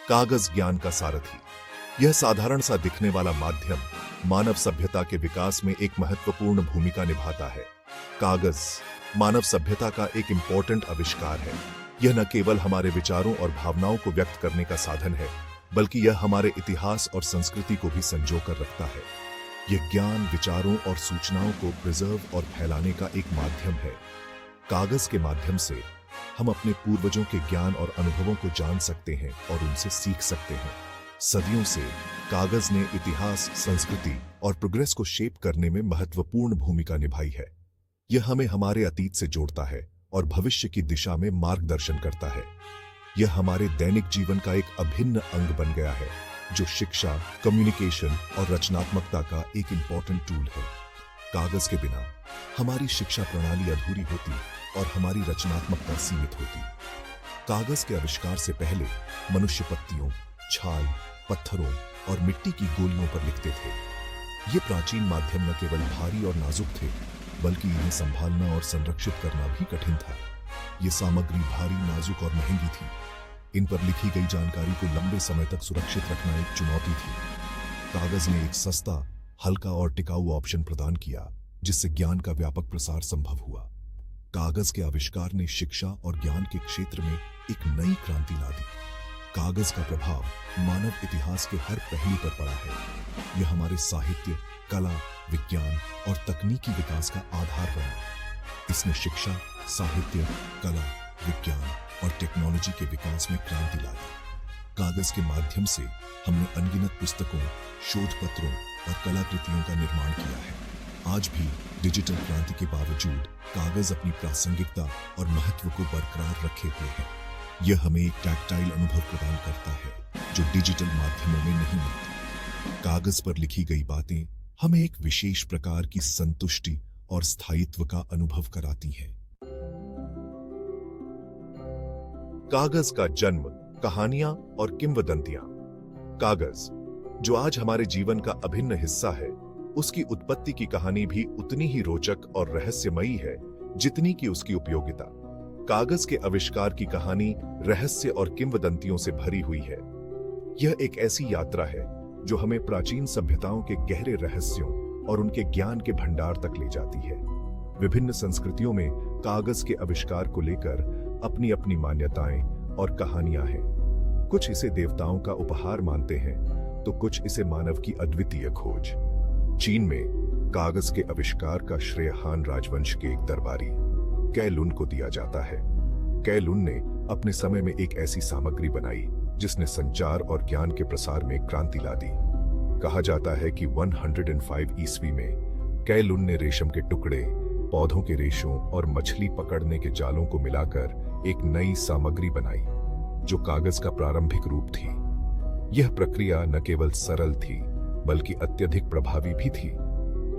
कागज ज्ञान का सारथी। यह साधारण सा दिखने वाला माध्यम मानव सभ्यता के विकास में एक महत्वपूर्ण भूमिका निभाता है। कागज मानव सभ्यता का एक इम्पोर्टेंट आविष्कार है। यह न केवल हमारे विचारों और भावनाओं को व्यक्त करने का साधन है, बल्कि यह हमारे इतिहास और संस्कृति को भी संजो कर रखता है। यह ज्ञान, विचारों और सूचनाओं को प्रिजर्व और फैलाने का एक माध्यम है। कागज के माध्यम से हम अपने पूर्वजों के ज्ञान और अनुभवों को जान सकते हैं और उनसे सीख सकते हैं। सदियों से कागज ने इतिहास, संस्कृति और प्रोग्रेस को शेप करने में महत्वपूर्ण भूमिका निभाई है। यह हमें हमारे अतीत से जोड़ता है और भविष्य की दिशा में मार्गदर्शन करता है। यह हमारे दैनिक जीवन का एक अभिन्न अंग बन गया है, जो शिक्षा, कम्युनिकेशन और रचनात्मकता का एक इम्पोर्टेंट टूल है। कागज के बिना हमारी शिक्षा प्रणाली अधूरी होती और हमारी रचनात्मकता सीमित होती। कागज के आविष्कार से पहले मनुष्य पत्तियों, छाल, पत्थरों और मिट्टी की गोलियों पर लिखते थे। ये प्राचीन माध्यम न केवल भारी और नाजुक थे, बल्कि इन्हें संभालना और संरक्षित करना भी कठिन था। ये सामग्री भारी, नाजुक और महंगी थी। इन पर लिखी गई जानकारी को लंबे समय तक सुरक्षित रखना एक चुनौती थी। कागज ने एक सस्ता, हल्का और टिकाऊ ऑप्शन प्रदान किया, जिससे ज्ञान का व्यापक प्रसार संभव हुआ। कागज के आविष्कार ने शिक्षा और ज्ञान के क्षेत्र में एक नई क्रांति ला दी। कागज का प्रभाव मानव इतिहास के हर पहलू पर पड़ा है। यह हमारे साहित्य, कला, विज्ञान और तकनीकी विकास का आधार बना। इसने शिक्षा, साहित्य, कला, विज्ञान और टेक्नोलॉजी के विकास में क्रांति ला दी। कागज के माध्यम से हमने अनगिनत पुस्तकों, शोध पत्रों और कलाकृतियों का निर्माण किया है। आज भी डिजिटल क्रांति के बावजूद कागज अपनी प्रासंगिकता और महत्व को बरकरार रखे हुए है। यह हमें एक टैक्टाइल अनुभव प्रदान करता है, जो डिजिटल माध्यमों में नहीं मिलती। कागज पर लिखी गई बातें हमें एक विशेष प्रकार की संतुष्टि और स्थायित्व का अनुभव कराती हैं। कागज का जन्म, कहानियां और किंवदंतियां। कागज, जो आज हमारे जीवन का अभिन्न हिस्सा है, उसकी उत्पत्ति की कहानी भी उतनी ही रोचक और रहस्यमयी है जितनी कि उसकी उपयोगिता। कागज के आविष्कार की कहानी रहस्य और किंवदंतियों से भरी हुई है। यह एक ऐसी यात्रा है जो हमें प्राचीन सभ्यताओं के गहरे रहस्यों और उनके ज्ञान के भंडार तक ले जाती है। विभिन्न संस्कृतियों में कागज के आविष्कार को लेकर अपनी अपनी मान्यताएं और कहानियां हैं। कुछ इसे देवताओं का उपहार मानते हैं, तो कुछ इसे मानव की अद्वितीय खोज। चीन में कागज के आविष्कार का श्रेय हान राजवंश के एक दरबारी कै लुन को दिया जाता है। कै लुन ने अपने समय में एक ऐसी सामग्री बनाई जिसने संचार और ज्ञान के प्रसार में क्रांति ला दी। कहा जाता है कि 105 ईस्वी में कै लुन ने रेशम के टुकड़े, पौधों के रेशों और मछली पकड़ने के जालों को मिलाकर एक नई सामग्री बनाई, जो कागज का प्रारंभिक रूप थी। यह प्रक्रिया न केवल सरल थी, बल्कि अत्यधिक प्रभावी भी थी।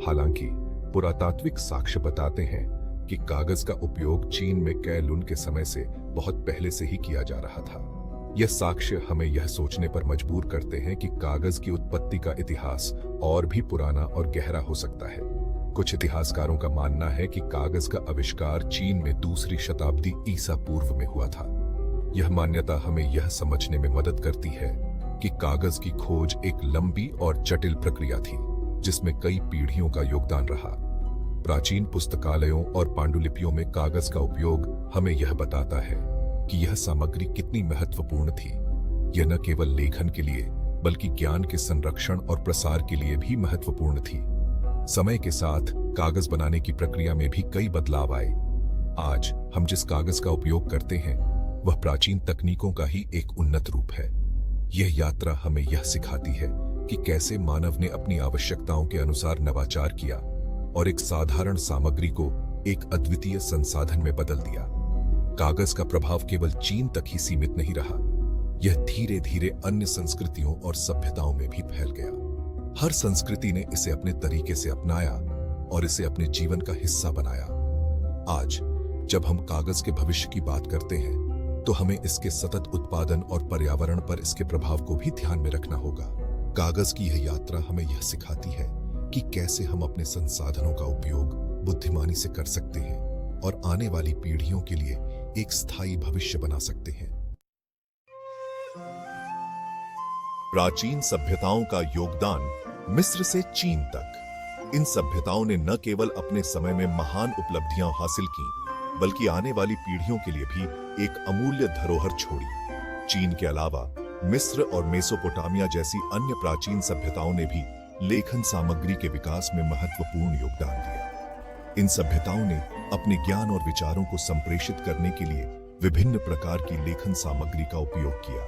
हालांकि पुरातात्विक साक्ष्य बताते हैं कि कागज का उपयोग चीन में कै लुन के समय से बहुत पहले से ही किया जा रहा था। यह साक्ष्य हमें यह सोचने पर मजबूर करते हैं कि कागज की उत्पत्ति का इतिहास और भी पुराना और गहरा हो सकता है। कुछ इतिहासकारों का मानना है कि कागज का आविष्कार चीन में 2री शताब्दी ईसा पूर्व में हुआ था। यह मान्यता हमें यह समझने में मदद करती है कि कागज की खोज एक लंबी और जटिल प्रक्रिया थी, जिसमें कई पीढ़ियों का योगदान रहा। प्राचीन पुस्तकालयों और पांडुलिपियों में कागज का उपयोग हमें यह बताता है कि यह सामग्री कितनी महत्वपूर्ण थी। यह न केवल लेखन के लिए, बल्कि ज्ञान के संरक्षण और प्रसार के लिए भी महत्वपूर्ण थी। समय के साथ कागज बनाने की प्रक्रिया में भी कई बदलाव आए। आज हम जिस कागज का उपयोग करते हैं, वह प्राचीन तकनीकों का ही एक उन्नत रूप है। यह यात्रा हमें यह सिखाती है कि कैसे मानव ने अपनी आवश्यकताओं के अनुसार नवाचार किया और एक साधारण सामग्री को एक अद्वितीय संसाधन में बदल दिया। कागज का प्रभाव केवल चीन तक ही सीमित नहीं रहा, यह धीरे धीरे अन्य संस्कृतियों और सभ्यताओं में भी फैल गया। हर संस्कृति ने इसे अपने तरीके से अपनाया और इसे अपने जीवन का हिस्सा बनाया। आज जब हम कागज के भविष्य की बात करते हैं, तो हमें इसके सतत उत्पादन और पर्यावरण पर इसके प्रभाव को भी ध्यान में रखना होगा। कागज की यह यात्रा हमें यह सिखाती है कि कैसे हम अपने संसाधनों का उपयोग बुद्धिमानी से कर सकते हैं और आने वाली पीढ़ियों के लिए एक स्थायी भविष्य बना सकते हैं। प्राचीन सभ्यताओं का योगदान मिस्र से चीन तक। इन सभ्यताओं ने न केवल अपने समय में महान उपलब्धियां हासिल की, बल्कि आने वाली पीढ़ियों के लिए भी एक अमूल्य धरोहर छोड़ी। चीन के अलावा मिस्र और मेसोपोटामिया जैसी अन्य प्राचीन सभ्यताओं ने भी लेखन सामग्री के विकास में महत्वपूर्ण योगदान दिया। इन सभ्यताओं ने अपने ज्ञान और विचारों को संप्रेषित करने के लिए विभिन्न प्रकार की लेखन सामग्री का उपयोग किया।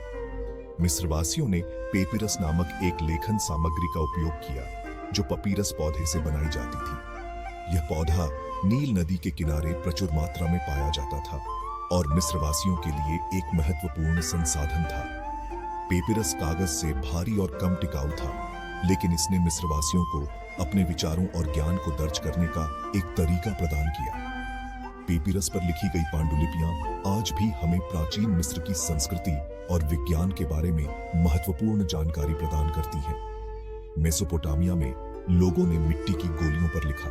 मिस्रवासियों ने पेपिरस नामक एक लेखन सामग्री का उपयोग किया, जो पपीरस पौधे से बनाई जाती थी। यह पौधा नील नदी के किनारे प्रचुर मात्रा में पाया जाता था और मिस्रवासियों के लिए एक महत्वपूर्ण संसाधन था। पेपिरस कागज से भारी और कम टिकाऊ था, लेकिन इसने मिस्रवासियों को अपने विचारों और ज्ञान को दर्ज करने का एक तरीका प्रदान किया। पेपिरस पर लिखी गई पांडुलिपियां आज भी हमें प्राचीन मिस्र की संस्कृति और विज्ञान के बारे में महत्वपूर्ण जानकारी प्रदान करती हैं। मेसोपोटामिया में लोगों ने मिट्टी की गोलियों पर लिखा।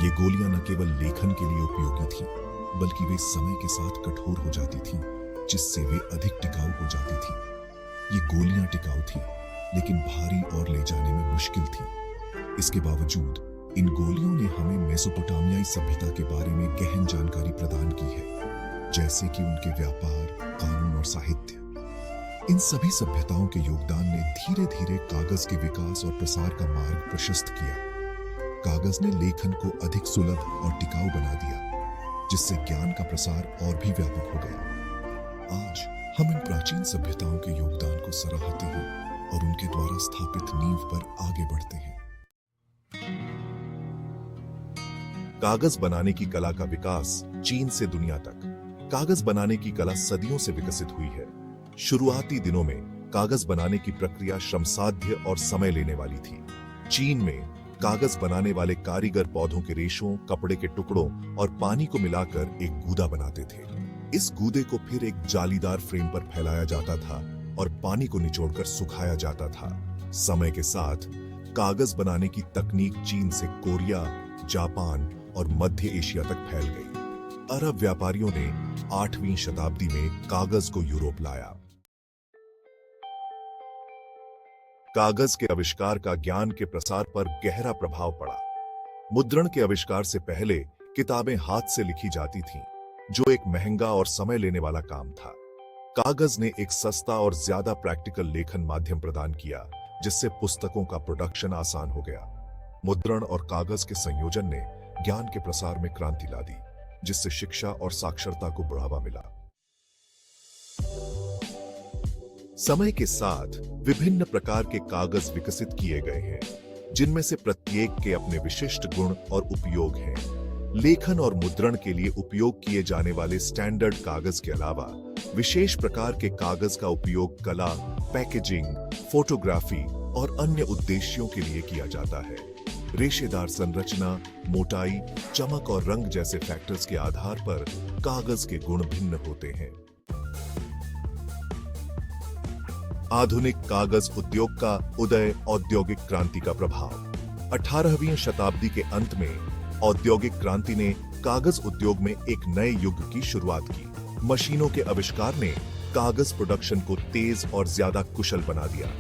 ये गोलियां न केवल लेखन के लिए उपयोगी थीं, बल्कि वे समय के साथ कठोर हो जाती थीं, जिससे वे अधिक टिकाऊ हो जाती थीं। ये गोलियां टिकाऊ थीं, लेकिन भारी और ले जाने में मुश्किल थीं। इसके बावजूद इन गोलियों ने हमें मेसोपोटामियाई सभ्यता के बारे में गहन जानकारी प्रदान की है, जैसे कि उनके व्यापार, कानून और साहित्य। इन सभी सभ्यताओं के योगदान ने धीरे धीरे कागज के विकास और प्रसार का मार्ग प्रशस्त किया। कागज ने लेखन को अधिक सुलभ और टिकाऊ बना दिया, जिससे ज्ञान का प्रसार और भी व्यापक हो गया। आज हम इन प्राचीन सभ्यताओं के योगदान को सराहते हैं और उनके द्वारा स्थापित नींव पर आगे बढ़ते हैं। कागज बनाने की कला का विकास चीन से दुनिया तक। कागज बनाने की कला सदियों से विकसित हुई है। शुरुआती दिनों में कागज बनाने की प्रक्रिया श्रमसाध्य और समय लेने वाली थी। चीन में कागज बनाने वाले कारीगर पौधों के रेशों, कपड़े के टुकड़ों और पानी को मिलाकर एक गूदा बनाते थे। इस गूदे को फिर एक जालीदार फ्रेम पर फैलाया जाता था और पानी को निचोड़कर सुखाया जाता था। समय के साथ कागज बनाने की तकनीक चीन से कोरिया, जापान और मध्य एशिया तक फैल गई। अरब व्यापारियों ने 8वीं शताब्दी में कागज को यूरोप लाया। कागज के आविष्कार का ज्ञान के प्रसार पर गहरा प्रभाव पड़ा। मुद्रण के आविष्कार से पहले किताबें हाथ से लिखी जाती थीं, जो एक महंगा और समय लेने वाला काम था। कागज ने एक सस्ता और ज्यादा प्रैक्टिकल लेखन माध्यम प्रदान किया, जिससे पुस्तकों का प्रोडक्शन आसान हो गया। मुद्रण और कागज के संयोजन ने ज्ञान के प्रसार में क्रांति ला दी, जिससे शिक्षा और साक्षरता को बढ़ावा मिला। समय के साथ विभिन्न प्रकार के कागज विकसित किए गए हैं, जिनमें से प्रत्येक के अपने विशिष्ट गुण और उपयोग हैं। लेखन और मुद्रण के लिए उपयोग किए जाने वाले स्टैंडर्ड कागज के अलावा विशेष प्रकार के कागज का उपयोग कला, पैकेजिंग, फोटोग्राफी और अन्य उद्देश्यों के लिए किया जाता है। रेशेदार संरचना, मोटाई, चमक और रंग जैसे फैक्टर्स के आधार पर कागज के गुण भिन्न होते हैं। आधुनिक कागज उद्योग का उदय, औद्योगिक क्रांति का प्रभाव। 18वीं शताब्दी के अंत में औद्योगिक क्रांति ने कागज उद्योग में एक नए युग की शुरुआत की। मशीनों के आविष्कार ने कागज प्रोडक्शन को तेज और ज्यादा कुशल बना दिया।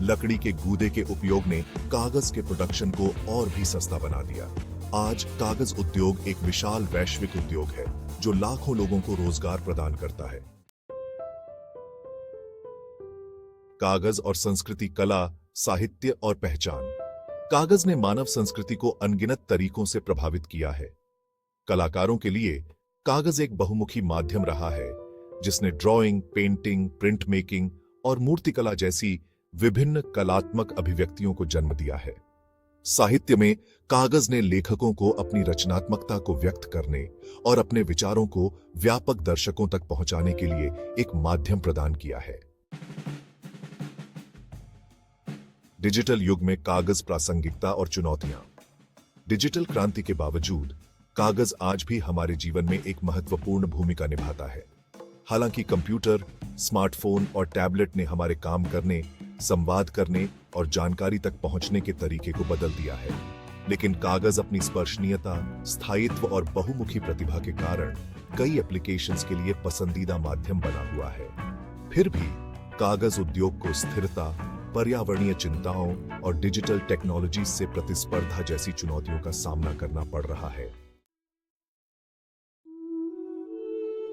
लकड़ी के गूदे के उपयोग ने कागज के प्रोडक्शन को और भी सस्ता बना दिया। आज कागज उद्योग एक विशाल वैश्विक उद्योग है, जो लाखों लोगों को रोजगार प्रदान करता है। कागज और संस्कृति, कला, साहित्य और पहचान। कागज ने मानव संस्कृति को अनगिनत तरीकों से प्रभावित किया है। कलाकारों के लिए कागज एक बहुमुखी माध्यम रहा है, जिसने ड्राइंग, पेंटिंग, प्रिंट मेकिंग और मूर्तिकला जैसी विभिन्न कलात्मक अभिव्यक्तियों को जन्म दिया है। साहित्य में कागज ने लेखकों को अपनी रचनात्मकता को व्यक्त करने और अपने विचारों को व्यापक दर्शकों तक पहुंचाने के लिए एक माध्यम प्रदान किया है। डिजिटल युग में कागज प्रासंगिकता और चुनौतियां। डिजिटल क्रांति के बावजूद कागज आज भी हमारे जीवन में एक महत्वपूर्ण भूमिका निभाता है। हालांकि कंप्यूटर, स्मार्टफोन और टैबलेट ने हमारे काम करने, संवाद करने और जानकारी तक पहुंचने के तरीके को बदल दिया है, लेकिन कागज अपनी स्पर्शनीयता, स्थायित्व और बहुमुखी प्रतिभा के कारण कई एप्लीकेशंस के लिए पसंदीदा माध्यम बना हुआ है। फिर भी कागज उद्योग को स्थिरता, पर्यावरणीय चिंताओं और डिजिटल टेक्नोलॉजी से प्रतिस्पर्धा जैसी चुनौतियों का सामना करना पड़ रहा है।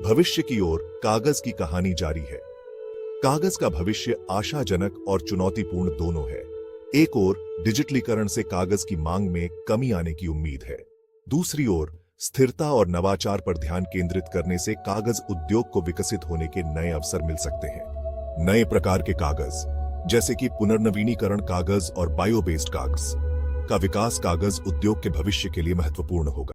भविष्य की ओर कागज की कहानी जारी है। कागज का भविष्य आशाजनक और चुनौतीपूर्ण दोनों है। एक ओर डिजिटलीकरण से कागज की मांग में कमी आने की उम्मीद है। दूसरी ओर स्थिरता और नवाचार पर ध्यान केंद्रित करने से कागज उद्योग को विकसित होने के नए अवसर मिल सकते हैं। नए प्रकार के कागज जैसे कि पुनर्नवीनीकरण कागज और बायो बेस्ड कागज का विकास कागज उद्योग के भविष्य के लिए महत्वपूर्ण होगा।